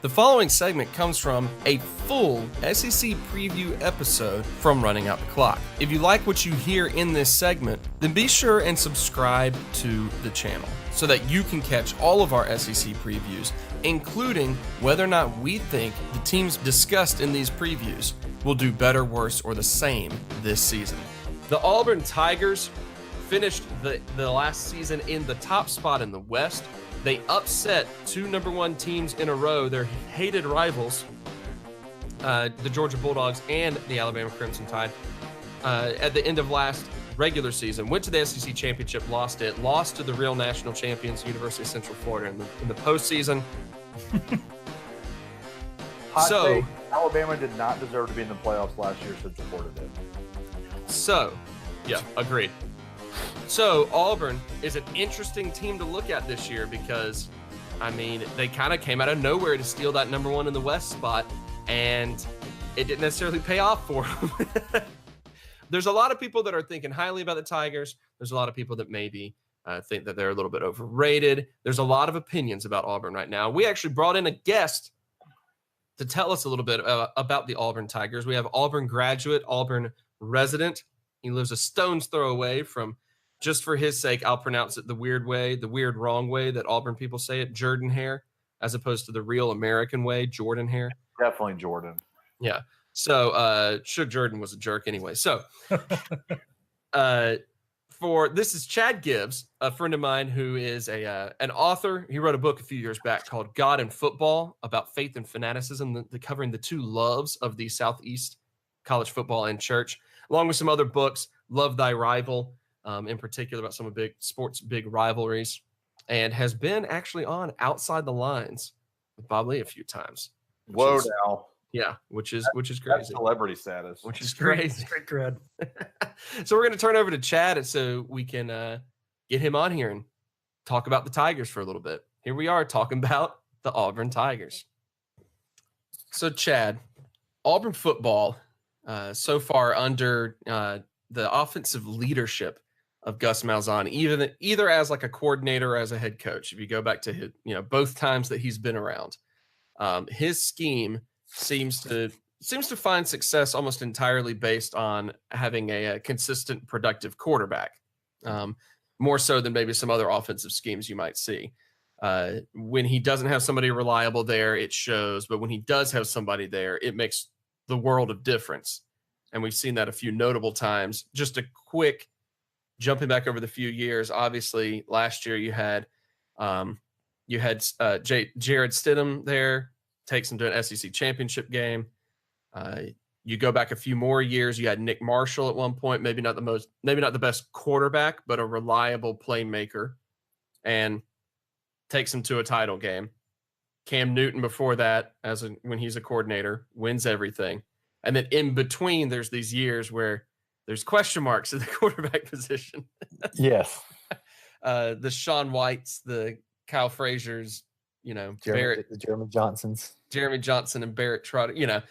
The following segment comes from a full SEC preview episode from Running Out the Clock. If you like what you hear in this segment, then be sure and subscribe to the channel so that you can catch all of our SEC previews, including whether or not we think the teams discussed in these previews will do better, worse, or the same this season. The Auburn Tigers finished the last season in the top spot in the West. They upset two number one teams in a row, their hated rivals, the Georgia Bulldogs and the Alabama Crimson Tide, at the end of last regular season. Went to the SEC Championship, lost to the real national champions, University of Central Florida, in the postseason. So Alabama did not deserve to be in the playoffs last year, so supported it. So, yeah, agreed. So Auburn is an interesting team to look at this year because, I mean, they kind of came out of nowhere to steal that number one in the West spot, and it didn't necessarily pay off for them. There's a lot of people that are thinking highly about the Tigers. There's a lot of people that maybe think that they're a little bit overrated. There's a lot of opinions about Auburn right now. We actually brought in a guest to tell us a little bit about the Auburn Tigers. We have Auburn graduate, Auburn resident. He lives a stone's throw away from, just for his sake, I'll pronounce it the weird way, the weird wrong way that Auburn people say it, Jordan Hare, as opposed to the real American way, Jordan Hare. Definitely Jordan. Yeah. So, sure, Jordan was a jerk anyway. So, this is Chad Gibbs, a friend of mine who is an author. He wrote a book a few years back called God and Football, about faith and fanaticism, covering the two loves of the Southeast, college football and church, along with some other books, Love Thy Rival, in particular about some of big sports, big rivalries, and has been actually on Outside the Lines with Bob Lee a few times. Whoa, now. Yeah, which is crazy. That's celebrity status. Which is crazy. Straight cred. So we're going to turn over to Chad so we can get him on here and talk about the Tigers for a little bit. Here we are talking about the Auburn Tigers. So Chad, Auburn football so far under the offensive leadership of Gus Malzahn, either as like a coordinator or as a head coach. If you go back to his, both times that he's been around, his scheme seems to find success almost entirely based on having a consistent, productive quarterback, more so than maybe some other offensive schemes you might see. When he doesn't have somebody reliable there, it shows. But when he does have somebody there, it makes the world of difference. And we've seen that a few notable times. Just a quick jumping back over the few years. Obviously, last year you had Jared Stidham there, takes him to an SEC championship game. You go back a few more years, you had Nick Marshall at one point, maybe not the best quarterback, but a reliable playmaker, and takes him to a title game. Cam Newton before that, when he's a coordinator, wins everything. And then in between, there's these years where there's question marks at the quarterback position. Yes. The Sean Whites, the Kyle Frazier's, Barrett, the Jeremy Johnson and Barrett Trotter,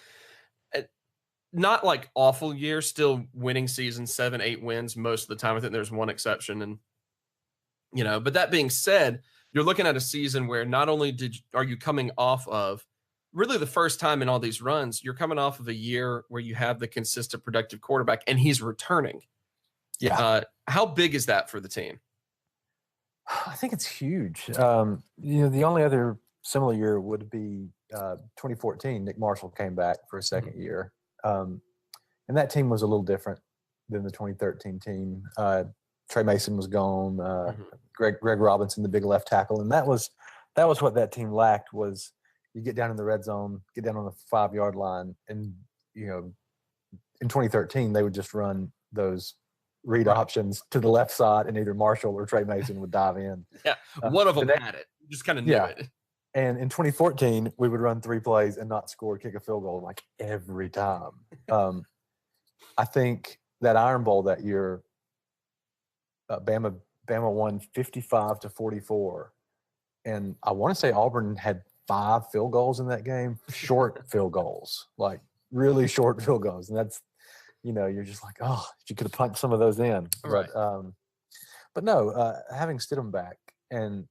not like awful years, still winning seasons, 7-8 wins most of the time. I think there's one exception. And, but that being said, you're looking at a season where not only are you coming off of really the first time in all these runs, you're coming off of a year where you have the consistent, productive quarterback, and he's returning. Yeah. How big is that for the team? I think it's huge. The only other similar year would be 2014. Nick Marshall came back for a second year. And that team was a little different than the 2013 team. Trey Mason was gone. Greg Robinson, the big left tackle. And that was what that team lacked was you get down in the red zone, get down on the 5-yard line. And, in 2013, they would just run those read options to the left side, and either Marshall or Trey Mason would dive in. Yeah, one of them had it. You just kind of knew it. And in 2014, we would run 3 plays and not score, kick a field goal like every time. I think that Iron Bowl that year, Bama won 55-44, and I want to say Auburn had 5 field goals in that game, short field goals, like really short field goals, and that's. You're just like, oh, you could have punched some of those in. Right. But no, having Stidham back, and,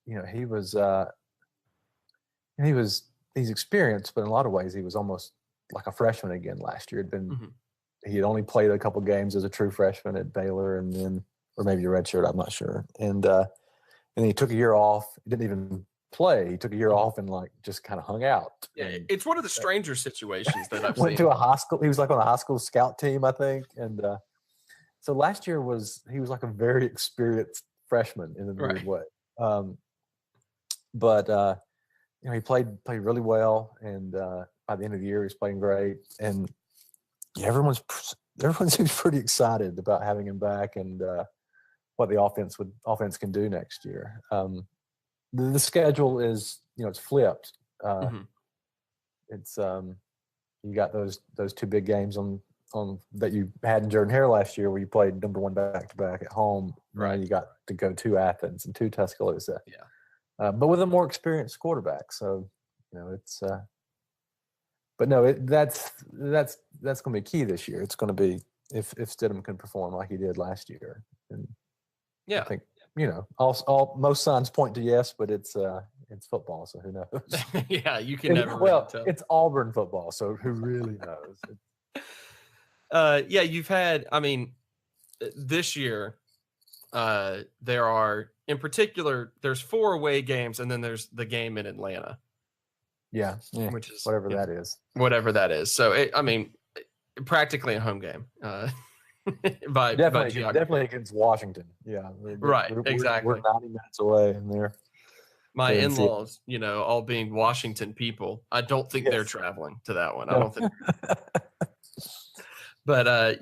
he was he's experienced, but in a lot of ways he was almost like a freshman again last year. He had only played a couple games as a true freshman at Baylor, and then or maybe a redshirt, I'm not sure. And he took a year off. He didn't even play. He took a year off and like just kind of hung out. Yeah, it's one of the stranger situations that I've went seen. to a high school. He was like on a high school scout team, I think. And so last year he was like a very experienced freshman in a weird way. But he played really well, and by the end of the year, he was playing great. And yeah, everyone seems pretty excited about having him back and what the offense can do next year. The schedule is it's flipped. It's you got those two big games on that you had in Jordan-Hare last year, where you played number one back-to-back at home. Right, you got to go to Athens and to Tuscaloosa. Yeah, but with a more experienced quarterback. So it's. But no, that's going to be key this year. It's going to be if Stidham can perform like he did last year. And I think all most signs point to yes, but it's football, so who knows? Yeah, you can never. Really tell. It's Auburn football, so who really knows? Yeah, you've had. I mean, this year, there are in particular. There's 4 away games, and then there's the game in Atlanta. Yeah, which is whatever that is. Whatever that is. So practically a home game. Definitely against Washington. Yeah, exactly. We're 90 minutes away, and they're my in-laws, all being Washington people. I don't think they're traveling to that one. I don't think. But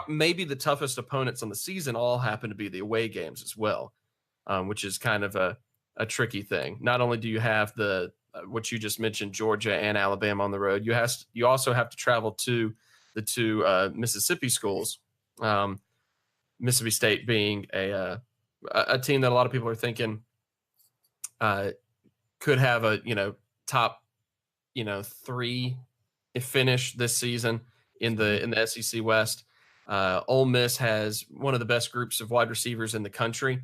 maybe the toughest opponents on the season all happen to be the away games as well, which is kind of a tricky thing. Not only do you have what you just mentioned, Georgia and Alabama on the road, you also have to travel to the 2 Mississippi schools. Mississippi State being a team that a lot of people are thinking could have a top 3 finish this season in the SEC West. Ole Miss has one of the best groups of wide receivers in the country.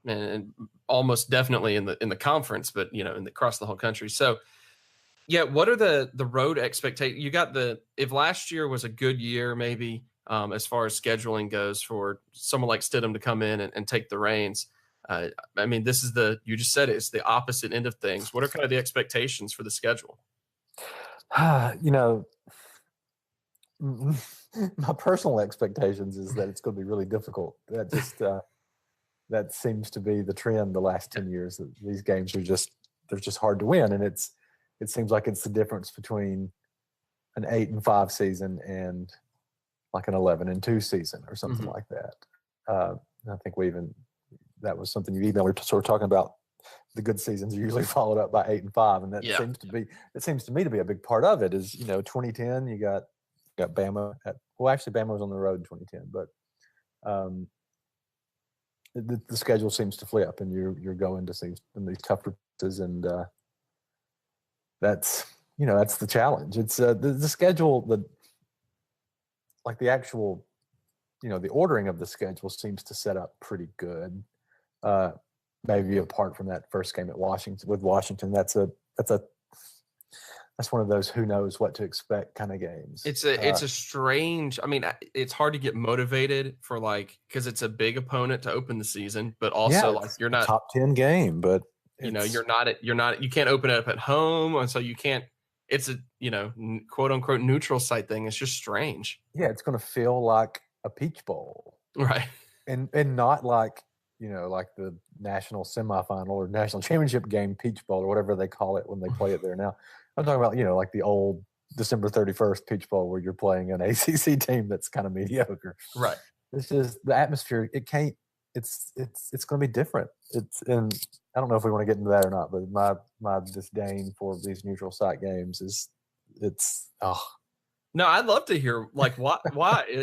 And almost definitely in the conference, but across the whole country. So, yeah, what are the road expectations? You got if last year was a good year, maybe as far as scheduling goes for someone like Stidham to come in and take the reins. This is you just said it's the opposite end of things. What are kind of the expectations for the schedule? My personal expectations is that it's going to be really difficult. That just that seems to be the trend the last 10 years. That these games they're just hard to win, and it seems like it's the difference between an 8-5 season and like an 11-2 season or something like that. I think that was something you emailed. We were sort of talking about the good seasons are usually followed up by 8-5, and that seems to me to be a big part of it. Is 2010 you got Bama actually Bama was on the road in 2010, but the schedule seems to flip, and you're going to see these tough practices, and that's the challenge. It's the schedule, the actual the ordering of the schedule seems to set up pretty good. Maybe apart from that first game at Washington, that's one of those who knows what to expect kind of games. It's a strange. It's hard to get motivated for because it's a big opponent to open the season, but also you're not top 10 game, but you're not you can't open it up at home, and so you can't. It's a quote unquote neutral site thing. It's just strange. Yeah, it's going to feel like a Peach Bowl, right? And not like like the national semifinal or national championship game Peach Bowl or whatever they call it when they play it there now. I'm talking about, like the old December 31st Peach Bowl where you're playing an ACC team that's kind of mediocre. Right. It's just the atmosphere. It can't. It's going to be different. And I don't know if we want to get into that or not, but my disdain for these neutral site games No, I'd love to hear why.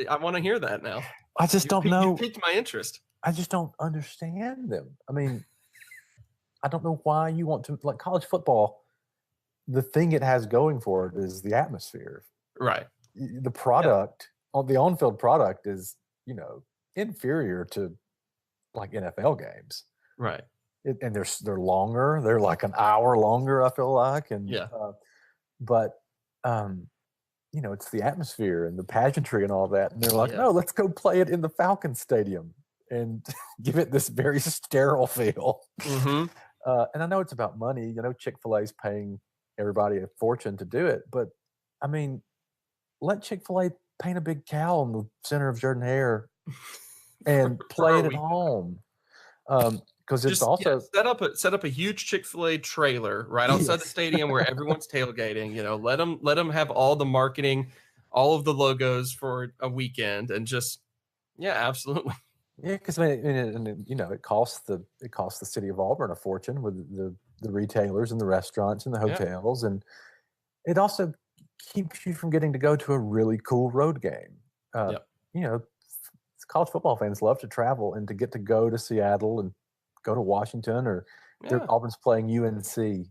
I want to hear that now. I just don't know. You piqued my interest. I just don't understand them. I don't know why you want to college football. The thing it has going for it is the atmosphere. Right. The product the on-field product is, inferior to NFL games. Right. and they're longer. They're like an hour longer, I feel like. And Yeah. But you know, it's the atmosphere and the pageantry and all that. And they're like, Yeah. no, let's go play it in the Falcon Stadium and give it this very sterile feel. Mm-hmm. And I know it's about money. You know, Chick-fil-A is paying everybody a fortune to do it. But, I mean, let Chick-fil-A paint a big cow in the center of Jordan-Hare and play it at home. Because it's also set up a huge Chick-fil-A trailer right outside the stadium where everyone's tailgating. You know, let them have all the marketing, all of the logos for a weekend, and just absolutely. Yeah, because I mean, you know, it costs the city of Auburn a fortune with the retailers and the restaurants and the hotels, and it also keeps you from getting to go to a really cool road game. You know, college football fans love to travel and to get to go to Seattle and go to Washington, or Auburn's playing UNC in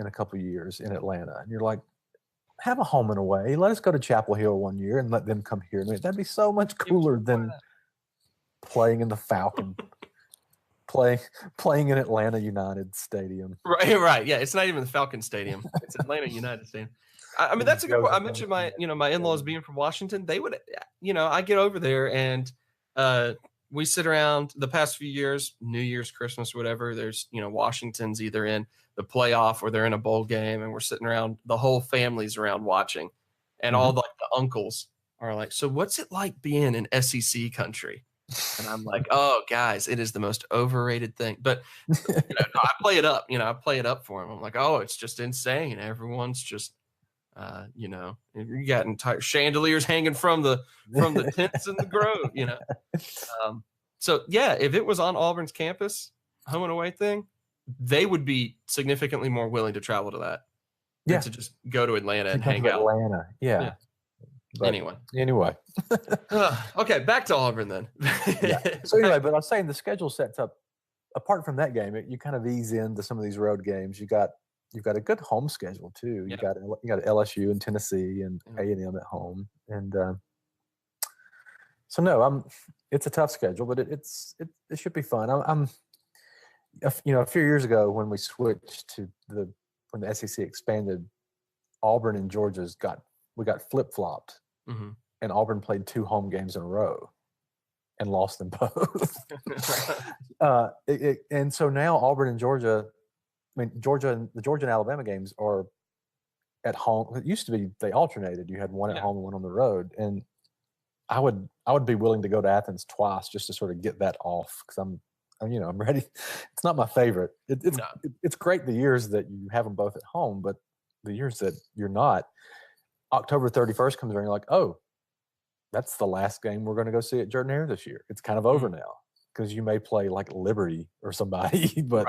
a couple of years in Atlanta, and you're like, have a home and away. Let us go to Chapel Hill one year and let them come here. I mean, that'd be so much cooler than playing in the Falcon, playing in Atlanta United Stadium. Right. Yeah, it's not even the Falcon Stadium; it's Atlanta United Stadium. I mean, that's a good point. I mentioned my in-laws being from Washington. They would, I get over there and we sit around the past few years, New Year's, Christmas, whatever. There's, Washington's either in the playoff or they're in a bowl game, and we're sitting around, the whole family's around watching, and all the uncles are like, so what's it like being in SEC country? And I'm like, oh, guys, it is the most overrated thing. But I play it up. I play it up for them. I'm like, oh, it's just insane. Everyone's just, you got entire chandeliers hanging from the tents in the grove. So if it was on Auburn's campus, home and away thing, they would be significantly more willing to travel to that than to just go to Atlanta and hang out. Atlanta, yeah. But anyway. Okay, back to Auburn then. So anyway, but I was saying the schedule sets up. Apart from that game, you kind of ease into some of these road games. You've got a good home schedule too. You got LSU and Tennessee and A&M at home, and so no, it's a tough schedule, but it should be fun. A few years ago when we switched to when the SEC expanded, Auburn and Georgia got flip-flopped. Mm-hmm. And Auburn played 2 home games in a row and lost them both. And so now Auburn and Georgia, the Georgia and Alabama games are at home. It used to be they alternated. You had one at home and one on the road. And I would be willing to go to Athens twice just to sort of get that off, because I'm ready. It's not my favorite. It's great the years that you have them both at home, but the years that you're not, October 31st comes around, you're like, oh, that's the last game we're going to go see at Jordan-Hare this year. It's kind of over now, because you may play like Liberty or somebody, but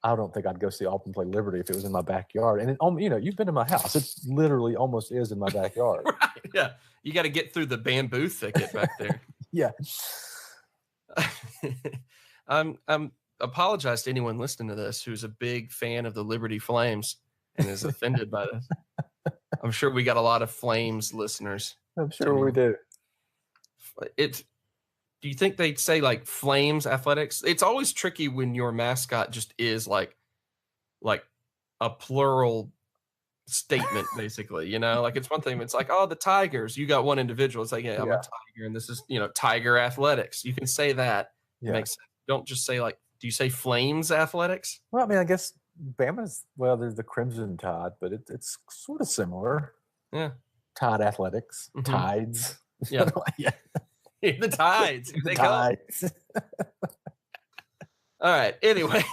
I don't think I'd go see Auburn play Liberty if it was in my backyard. And you've been to my house. It literally almost is in my backyard. Right. Yeah. You got to get through the bamboo thicket back there. Yeah. I'm apologize to anyone listening to this who's a big fan of the Liberty Flames and is offended by this. I'm sure we got a lot of Flames listeners. I'm sure we do. Do you think they'd say like Flames Athletics? It's always tricky when your mascot just is like a plural statement, basically. Like it's one thing. It's like, oh, the Tigers. You got one individual. It's like, I'm a Tiger, and this is Tiger Athletics. You can say that. Yeah. It makes sense. Don't just say like. Do you say Flames Athletics? Well, I mean, I guess Bama's, there's the Crimson Tide, but it's sort of similar. Yeah. Tide Athletics, Tides. Yeah. The Tides. The Tides. All right. Anyway,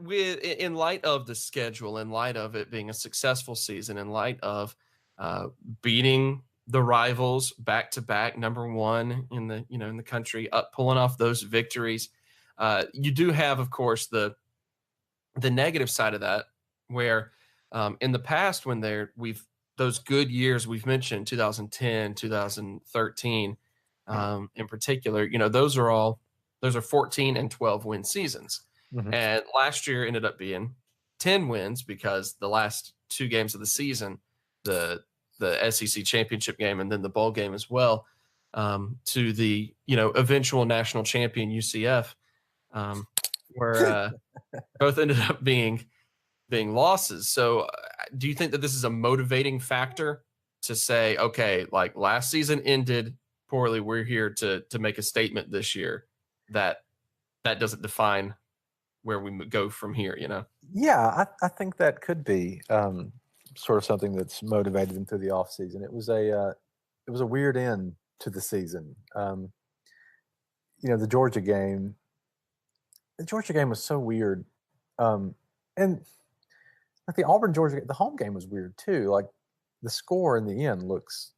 in light of the schedule, in light of it being a successful season, in light of beating the rivals back to back, number one in the country, pulling off those victories. You do have, of course, the negative side of that, where in the past, when those good years we've mentioned, 2010, 2013, in particular, those are 14 and 12 win seasons. Mm-hmm. And last year ended up being 10 wins, because the last 2 games of the season, the SEC championship game and then the bowl game as well, to the eventual national champion UCF, where both ended up being losses. So, do you think that this is a motivating factor to say, okay, like last season ended poorly, we're here to make a statement this year that doesn't define where we go from here, Yeah, I think that could be sort of something that's motivated them through the off season. It was a weird end to the season. The Georgia game. The Georgia game was so weird, and like the Auburn Georgia, the home game was weird too. Like the score in the end looks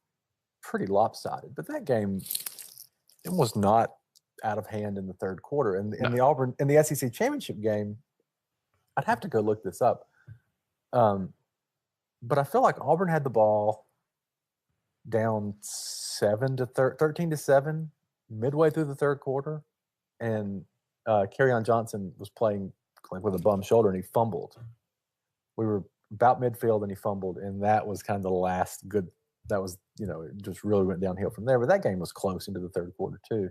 pretty lopsided, but that game, it was not out of hand in the third quarter. And in the Auburn in the SEC championship game, I'd have to go look this up. But I feel like Auburn had the ball down 13-7 midway through the third quarter, and Kerryon Johnson was playing like with a bum shoulder, and he fumbled. We were about midfield, and he fumbled, and that was kind of the last good. That was, it just really went downhill from there. But that game was close into the third quarter too.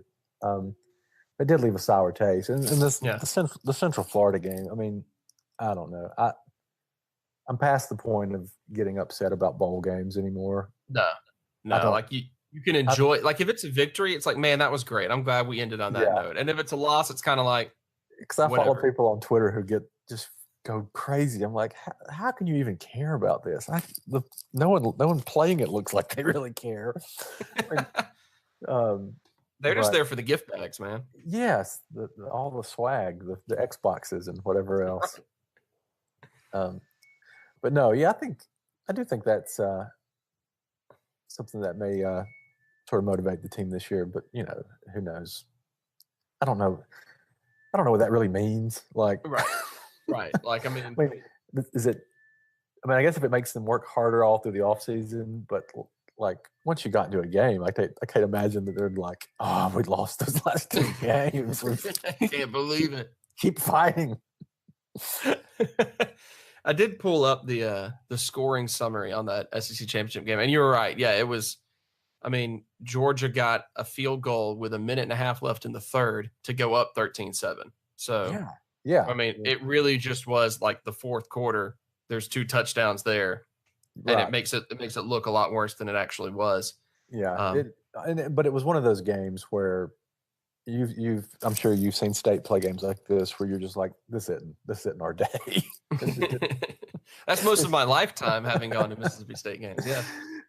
It did leave a sour taste, and the Central Florida game. I mean, I don't know. I'm past the point of getting upset about bowl games anymore. No. Like you can enjoy. Like if it's a victory, it's like, man, that was great. I'm glad we ended on that note. And if it's a loss, it's kind of like, because I follow people on Twitter who just go crazy. I'm like, how can you even care about this? No one playing it looks like they really care. They're just there for the gift bags, man. Yes, all the swag, the Xboxes and whatever else. But no, yeah, I do think that's something that may sort of motivate the team this year. But who knows? I don't know what that really means. Like, right. Like, I mean, is it? I mean, I guess if it makes them work harder all through the off season, but like once you got into a game, I can't imagine that they're like, oh, we lost those last two games. I can't believe it. Keep fighting. I did pull up the scoring summary on that SEC championship game, and you were right. Yeah, it was. I mean, Georgia got a field goal with a minute and a half left in the third to go up 13-7. So yeah. I mean, it really just was like the fourth quarter. There's 2 touchdowns there, and it makes it look a lot worse than it actually was. Yeah, but it was one of those games where I'm sure you've seen state play games like this where you're just like, this isn't our day. That's most of my lifetime having gone to Mississippi State games. Yeah.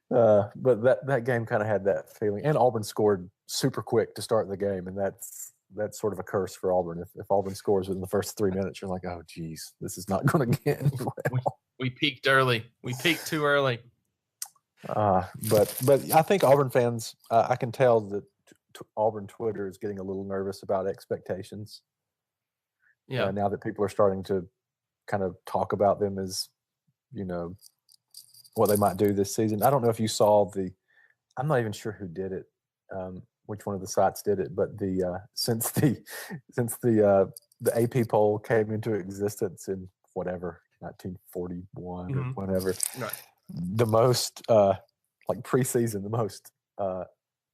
But that game kind of had that feeling, and Auburn scored super quick to start the game, and that's sort of a curse for Auburn. If Auburn scores within the first 3 minutes, you're like, oh geez, this is not going to get well. We peaked early. We peaked too early. But I think Auburn fans, I can tell that Auburn Twitter is getting a little nervous about expectations. Yeah. Now that people are starting to kind of talk about them as, what they might do this season. I don't know if you saw I'm not even sure who did it, which one of the sites did it, but since the AP poll came into existence in whatever 1941 or whatever, the most like preseason, the most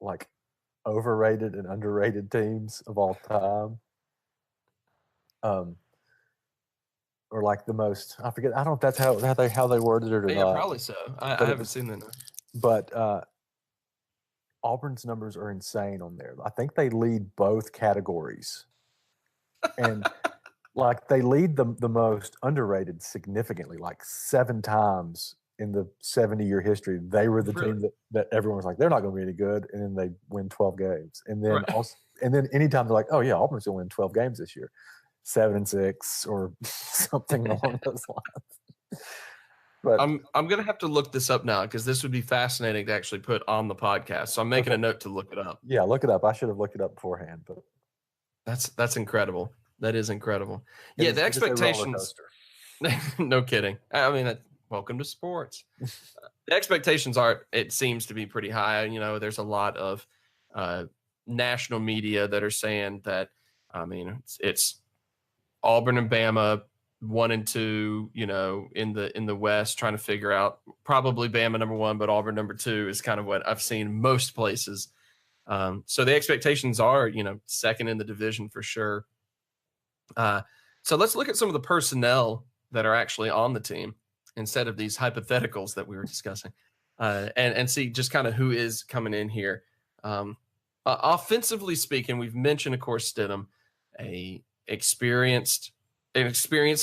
like overrated and underrated teams of all time, or like the most, I forget, I don't know if that's how they worded it or not. Yeah, probably so. I haven't seen that. But Auburn's numbers are insane on there. I think they lead both categories. And like they lead the most underrated significantly, like 7 times in the 70-year history. They were the team that everyone was like, they're not going to be any good, and then they win 12 games. And then and then anytime they're like, oh yeah, Auburn's going to win 12 games this year, 7-6 or something along those lines. But I'm gonna have to look this up now because this would be fascinating to actually put on the podcast. So I'm making a note to look it up. Yeah, look it up. I should have looked it up beforehand, but that's incredible. That is incredible. The expectations. No kidding. I mean, welcome to sports. The expectations it seems to be pretty high. There's a lot of national media that are saying that. I mean, it's Auburn and Bama 1 and 2, in the West, trying to figure out probably Bama number 1, but Auburn number 2 is kind of what I've seen most places. So the expectations are, second in the division for sure. So let's look at some of the personnel that are actually on the team instead of these hypotheticals that we were discussing, and see just kind of who is coming in here. Offensively speaking, we've mentioned, of course, Stidham, an experienced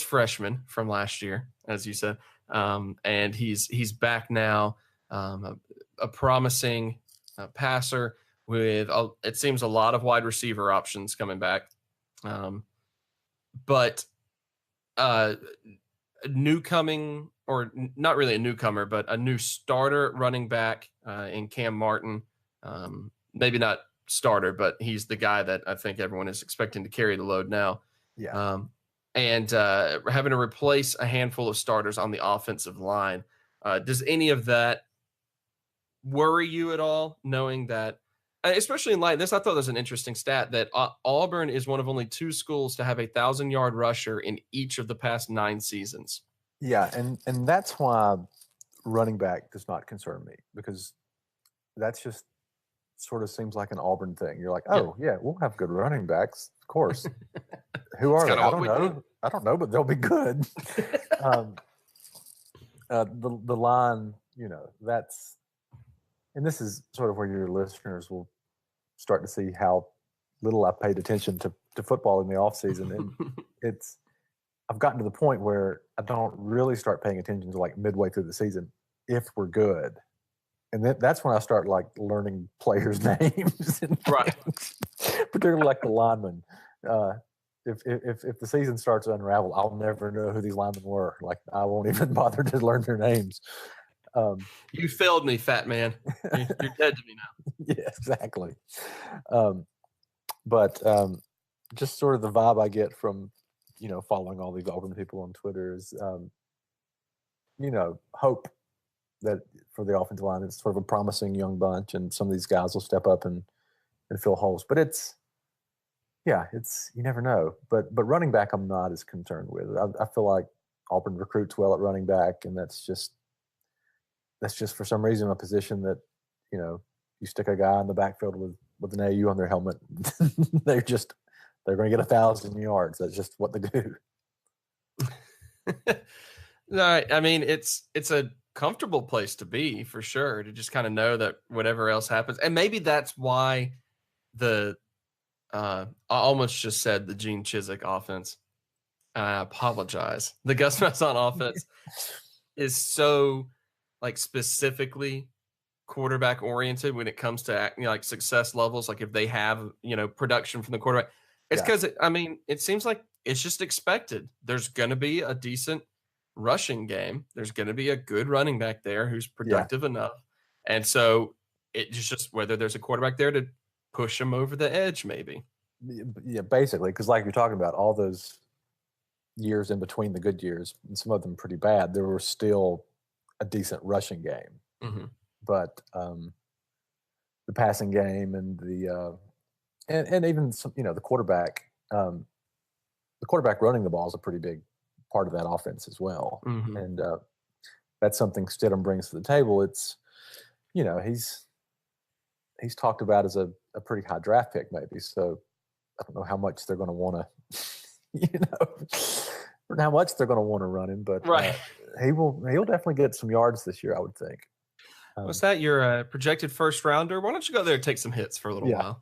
freshman from last year, as you said, and he's back now, a promising passer with it seems a lot of wide receiver options coming back, but or not really a newcomer, but a new starter running back in Cam Martin. Maybe not starter, but he's the guy that I think everyone is expecting to carry the load now. Yeah. And having to replace a handful of starters on the offensive line. Does any of that worry you at all, knowing that, especially in light of this, I thought there was an interesting stat that Auburn is one of only 2 schools to have a 1,000-yard rusher in each of the past 9 seasons. Yeah, and that's why running back does not concern me, because that's just sort of seems like an Auburn thing. You're like, oh yeah, we'll have good running backs, of course. Who are they? I don't know. I don't know, but they'll be good. The line, that's, and this is sort of where your listeners will start to see how little I paid attention to football in the off season. And I've gotten to the point where I don't really start paying attention to like midway through the season if we're good. And that's when I start like learning players' names, and right? Particularly like the linemen. If the season starts to unravel, I'll never know who these linemen were. Like I won't even bother to learn their names. You failed me, fat man. You're dead to me now. Yeah, exactly. But just sort of the vibe I get from following all these Auburn people on Twitter is hope that for the offensive line, it's sort of a promising young bunch, and some of these guys will step up and fill holes. But it's you never know. But running back, I'm not as concerned with. I feel like Auburn recruits well at running back, and that's just for some reason a position that you stick a guy in the backfield with an AU on their helmet, they're going to get 1,000 yards. That's just what they do. No, I mean it's a comfortable place to be for sure, to just kind of know that whatever else happens. And maybe that's why I almost just said the Gene Chizik offense. I apologize. The Gus Malzahn offense is so like specifically quarterback oriented when it comes to like success levels. Like if they have, production from the quarterback, it's because it seems like it's just expected. There's going to be a decent rushing game. There's going to be a good running back there who's productive enough. And so it's just whether there's a quarterback there to push them over the edge, maybe. Yeah, basically, because like you're talking about, all those years in between the good years, and some of them pretty bad, there were still a decent rushing game. Mm-hmm. But the passing game and the and even some, the quarterback running the ball is a pretty big part of that offense as well. Mm-hmm. And that's something Stidham brings to the table. It's he's talked about as a pretty high draft pick, maybe. So I don't know how much they're going to want to, how much they're going to want to run him, but right. He'll definitely get some yards this year, I would think. What's that? Your projected first rounder? Why don't you go there and take some hits for a little while?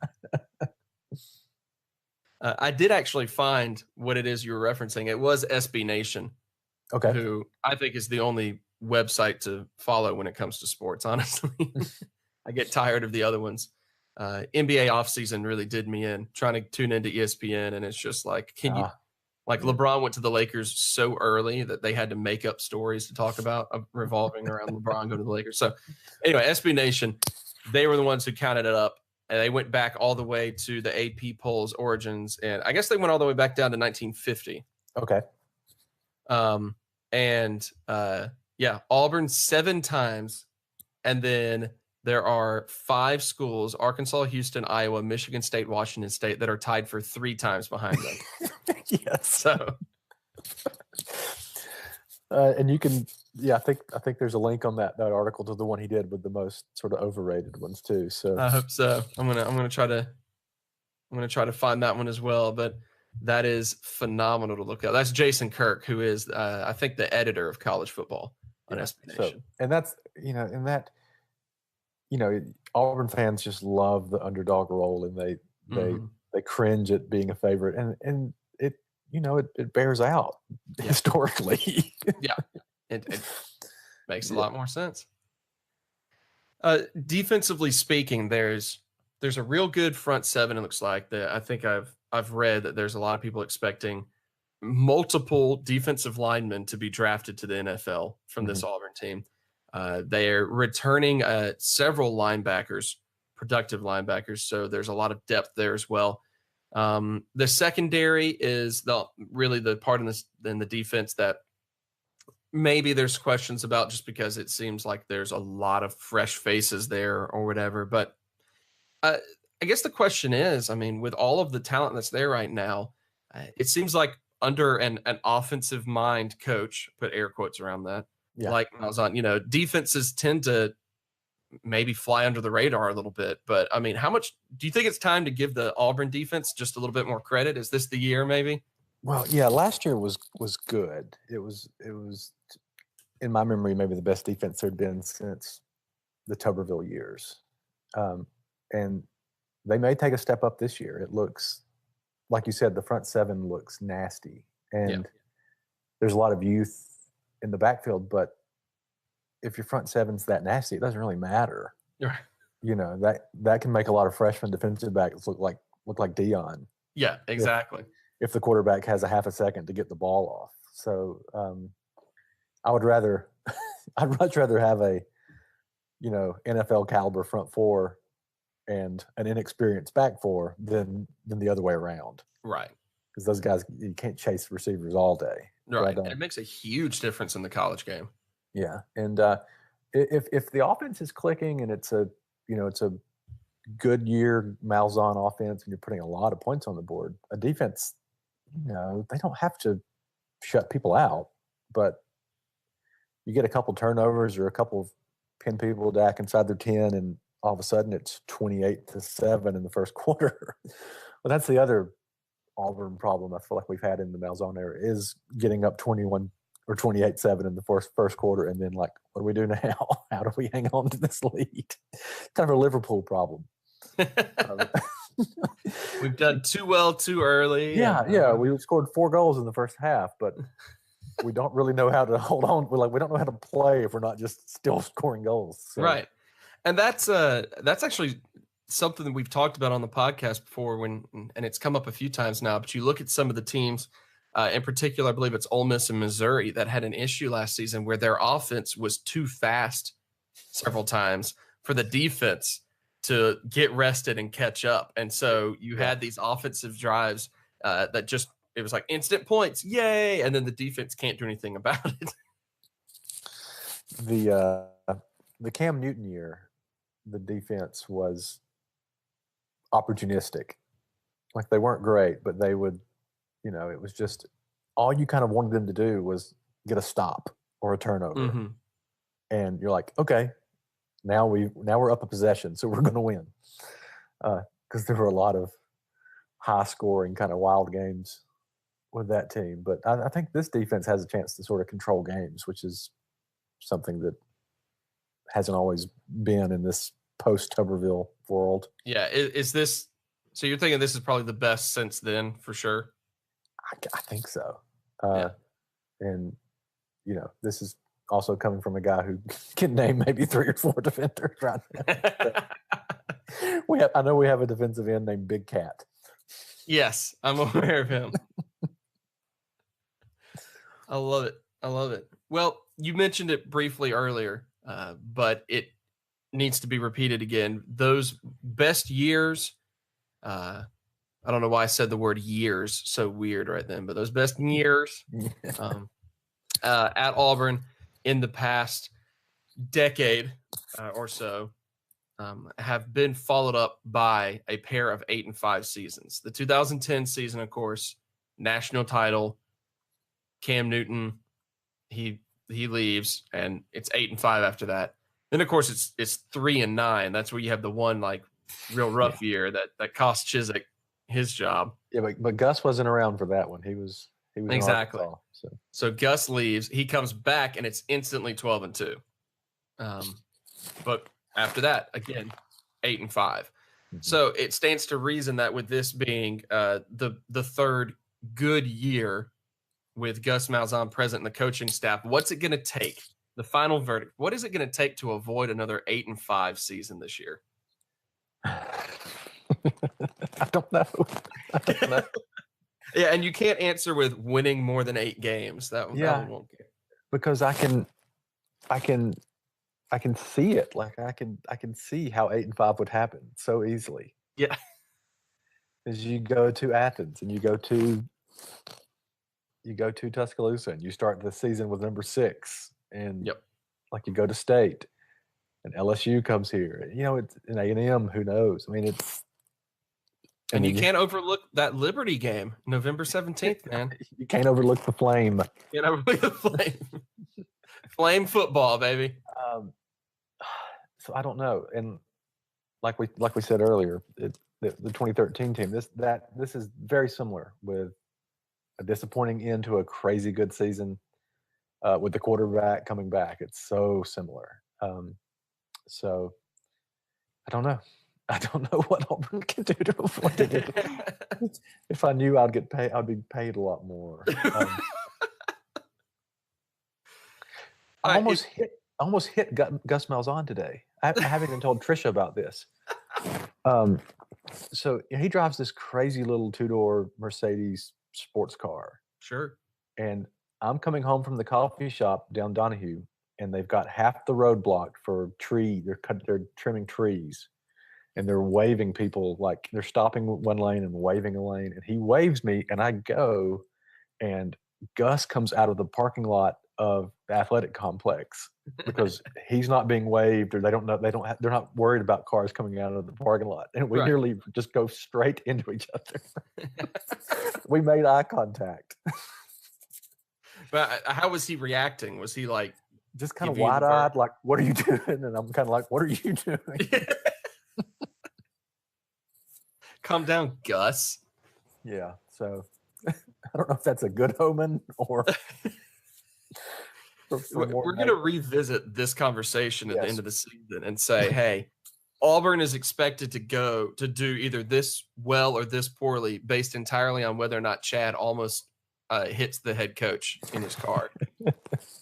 I did actually find what it is you were referencing. It was SB Nation, okay, who I think is the only website to follow when it comes to sports, honestly. I get tired of the other ones. NBA offseason really did me in, trying to tune into ESPN, and it's just like, LeBron went to the Lakers so early that they had to make up stories to talk about revolving around LeBron going to the Lakers. So anyway, SB Nation, they were the ones who counted it up. And they went back all the way to the AP polls origins. And I guess they went all the way back down to 1950. Okay. Auburn 7 times. And then there are 5 schools, Arkansas, Houston, Iowa, Michigan State, Washington State, that are tied for 3 times behind them. Yes. So. And you can Yeah, I think there's a link on that article to the one he did with the most sort of overrated ones too. So I hope so. I'm gonna try to find that one as well. But that is phenomenal to look at. That's Jason Kirk, who is I think the editor of College Football on SB Nation. So, and that's Auburn fans just love the underdog role, and they cringe at being a favorite, and it it bears out historically. Yeah, it makes a lot more sense. Defensively speaking, there's a real good front seven. It looks like that. I think I've read that there's a lot of people expecting multiple defensive linemen to be drafted to the NFL from this Auburn team. They're returning several linebackers, productive linebackers. So there's a lot of depth there as well. The secondary is really the part in the defense that maybe there's questions about, just because it seems like there's a lot of fresh faces there or whatever. But I guess the question is, I mean, with all of the talent that's there right now, it seems like under an offensive mind coach, put air quotes around that, like Malzahn, defenses tend to maybe fly under the radar a little bit. But I mean, how much do you think it's time to give the Auburn defense just a little bit more credit? Is this the year maybe? Well, yeah, last year was good. It was in my memory maybe the best defense there'd been since the Tuberville years. And they may take a step up this year. It looks, like you said, the front seven looks nasty. And there's a lot of youth in the backfield, but if your front seven's that nasty, it doesn't really matter. Right. That can make a lot of freshman defensive backs look like Dion. Yeah, exactly. If the quarterback has a half a second to get the ball off. So I'd much rather have a NFL caliber front four and an inexperienced back four than the other way around. Right. Because those guys, you can't chase receivers all day. Right. And it makes a huge difference in the college game. Yeah. And if the offense is clicking and it's a good year Malzahn offense and you're putting a lot of points on the board, a defense, they don't have to shut people out, but you get a couple turnovers or a couple of pin people back inside their 10 and all of a sudden it's 28-7 in the first quarter. Well, that's the other Auburn problem I feel like we've had in the Malzahn era, is getting up 21 or 28-7 in the first quarter, and then like, what do we do now? How do we hang on to this lead? Kind of a Liverpool problem. We've done too well too early. Yeah. We scored 4 goals in the first half, but we don't really know how to hold on. We don't know how to play if we're not just still scoring goals. So. Right. And that's actually something that we've talked about on the podcast before, and it's come up a few times now, but you look at some of the teams, in particular, I believe it's Ole Miss and Missouri, that had an issue last season where their offense was too fast several times for the defense to get rested and catch up. And so you had these offensive drives that just, it was like instant points, yay, and then the defense can't do anything about it. The Cam Newton year, the defense was opportunistic. Like, they weren't great, but they would, it was just all you kind of wanted them to do was get a stop or a turnover. Mm-hmm. And you're like, okay, now we're up a possession, so we're going to win. Because there were a lot of high-scoring kind of wild games with that team. But I think this defense has a chance to sort of control games, which is something that hasn't always been in this post-Tuberville world. Yeah, is this – so you're thinking this is probably the best since then for sure? I think so. And, this is also coming from a guy who can name maybe 3 or 4 defenders right now. I know we have a defensive end named Big Cat. Yes, I'm aware of him. I love it. Well, you mentioned it briefly earlier, but it needs to be repeated again. Those best years, I don't know why I said the word years so weird right then, but those best years at Auburn in the past decade or so have been followed up by a pair of 8-5 seasons. The 2010 season, of course, national title. Cam Newton, he he leaves, and it's 8-5 after that. Then of course it's 3-9. That's where you have the one like real rough year that cost Chiswick his job. Yeah, but Gus wasn't around for that one. He was exactly. in Arkansas, so Gus leaves. He comes back, and it's instantly 12-2. But after that, again, 8-5. Mm-hmm. So it stands to reason that with this being the third good year with Gus Malzahn present in the coaching staff, what's it going to take? The final verdict. What is it going to take to avoid another 8-5 season this year? I don't know. Yeah, and you can't answer with winning more than 8 games. That one won't get. Because I can see it. Like I can see how 8-5 would happen so easily. Yeah. As you go to Athens and you go to Tuscaloosa and you start the season with number 6, and like you go to State and LSU comes here. You know, it's an A&M. Who knows? I mean, it's. And you can't overlook that Liberty game, November 17th, man. You can't overlook the Flame. You can't overlook the Flame. Flame football, baby. So I don't know. And like we said earlier, the 2013 team, this is very similar, with a disappointing end to a crazy good season, with the quarterback coming back. It's so similar. So I don't know. I don't know what Auburn can do to avoid it. If I knew I'd get paid, I'd be paid a lot more. I almost hit Gus Malzahn today. I haven't even told Trisha about this. So he drives this crazy little 2-door Mercedes sports car. Sure. And I'm coming home from the coffee shop down Donahue, and they've got half the road blocked for tree. They're trimming trees. And they're waving people, like they're stopping one lane and waving a lane. And he waves me, and I go, and Gus comes out of the parking lot of the athletic complex because he's not being waved, or they're not worried about cars coming out of the parking lot. And we nearly just go straight into each other. We made eye contact. But how was he reacting? Was he like just kind of wide-eyed, like, "What are you doing?" And I'm kind of like, "What are you doing?" Calm down, Gus. Yeah. So I don't know if that's a good omen or. We're going to revisit this conversation at the end of the season and say, hey, Auburn is expected to do either this well or this poorly based entirely on whether or not Chad almost hits the head coach in his card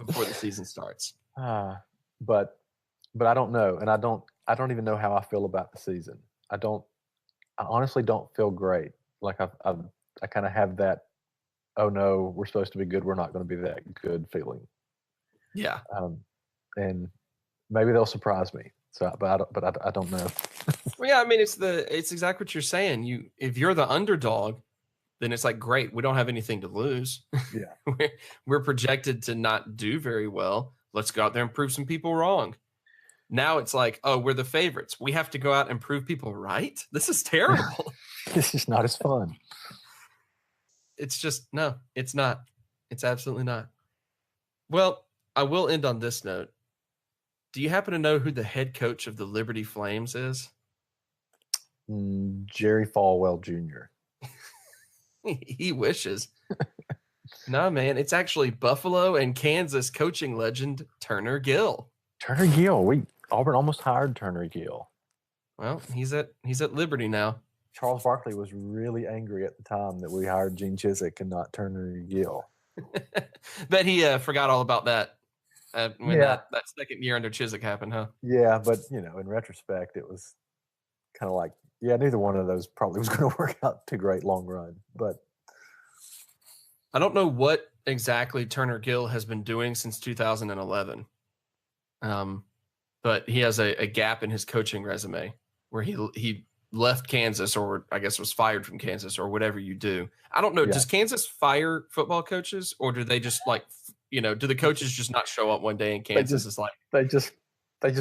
before the season starts. But I don't know. And I don't even know how I feel about the season. I honestly don't feel great. Like I kind of have that, oh no, we're supposed to be good, we're not going to be that good feeling. Yeah. And maybe they'll surprise me. So, but I don't know. Well, yeah, I mean, it's exactly what you're saying. If you're the underdog, then it's like, great, we don't have anything to lose. Yeah. we're projected to not do very well. Let's go out there and prove some people wrong. Now it's like, oh, we're the favorites. We have to go out and prove people right. This is terrible. This is not as fun. It's just, no, it's not. It's absolutely not. Well, I will end on this note. Do you happen to know who the head coach of the Liberty Flames is? Jerry Falwell Jr. He wishes. No, man, it's actually Buffalo and Kansas coaching legend Turner Gill. Turner Gill. Auburn almost hired Turner Gill. Well, he's at Liberty now. Charles Barkley was really angry at the time that we hired Gene Chizik and not Turner Gill. Bet he forgot all about that when that second year under Chizik happened, huh? Yeah, but in retrospect, it was kind of like, neither one of those probably was going to work out to great long run. But I don't know what exactly Turner Gill has been doing since 2011. But he has a gap in his coaching resume where he left Kansas, or I guess was fired from Kansas, or whatever you do. I don't know. Yeah. Does Kansas fire football coaches, or do they just do the coaches just not show up one day and Kansas is like they just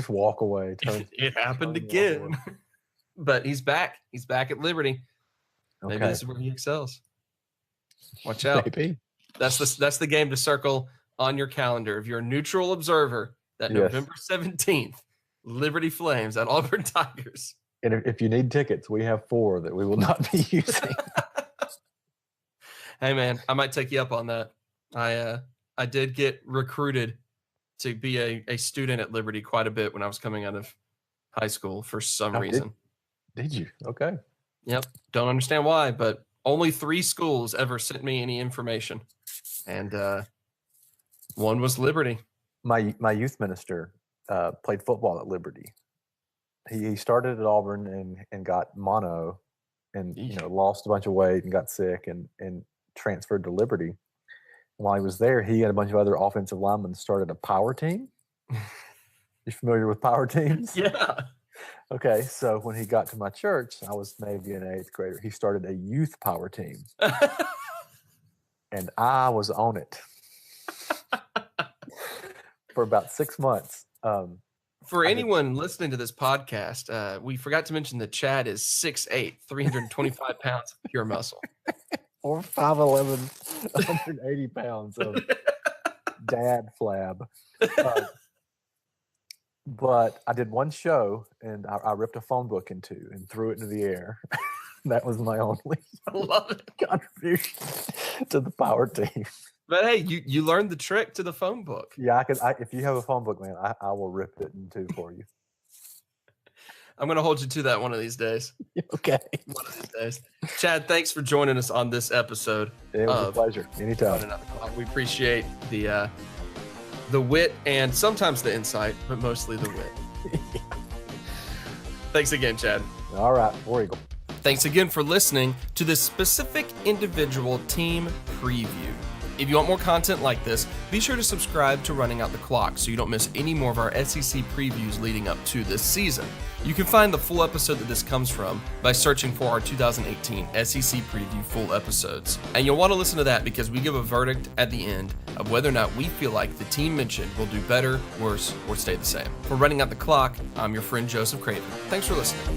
walk away? It happened again. But he's back. He's back at Liberty. Okay. Maybe this is where he excels. Watch out. Maybe. That's the game to circle on your calendar, if you're a neutral observer, that Yes. November 17th, Liberty Flames at Auburn Tigers. And if you need tickets, we have 4 that we will not be using. Hey, man, I might take you up on that. I did get recruited to be a student at Liberty quite a bit when I was coming out of high school for some reason. Did you? Okay. Yep. Don't understand why, but only 3 schools ever sent me any information. And one was Liberty. My youth minister played football at Liberty. He started at Auburn and got mono and lost a bunch of weight and got sick and transferred to Liberty. And while he was there, he and a bunch of other offensive linemen started a power team. You familiar with power teams? Yeah. Okay, so when he got to my church, I was maybe an 8th grader. He started a youth power team. And I was on it for about 6 months. For anyone listening to this podcast, we forgot to mention that Chad is 6'8", 325 pounds of pure muscle. Or 5'11", 180 pounds of dad flab. But I did one show, and I ripped a phone book in 2 and threw it into the air. That was my only contribution to the power team. But hey, you learned the trick to the phone book. Yeah, if you have a phone book, man, I will rip it in 2 for you. I'm going to hold you to that one of these days. Okay. One of these days. Chad, thanks for joining us on this episode. It was a pleasure. Anytime. We appreciate the wit and sometimes the insight, but mostly the wit. Thanks again, Chad. All right. War Eagle. Thanks again for listening to this specific individual team preview. If you want more content like this, be sure to subscribe to Running Out the Clock so you don't miss any more of our SEC previews leading up to this season. You can find the full episode that this comes from by searching for our 2018 SEC Preview full episodes. And you'll want to listen to that because we give a verdict at the end of whether or not we feel like the team mentioned will do better, worse, or stay the same. For Running Out the Clock, I'm your friend Joseph Craven. Thanks for listening.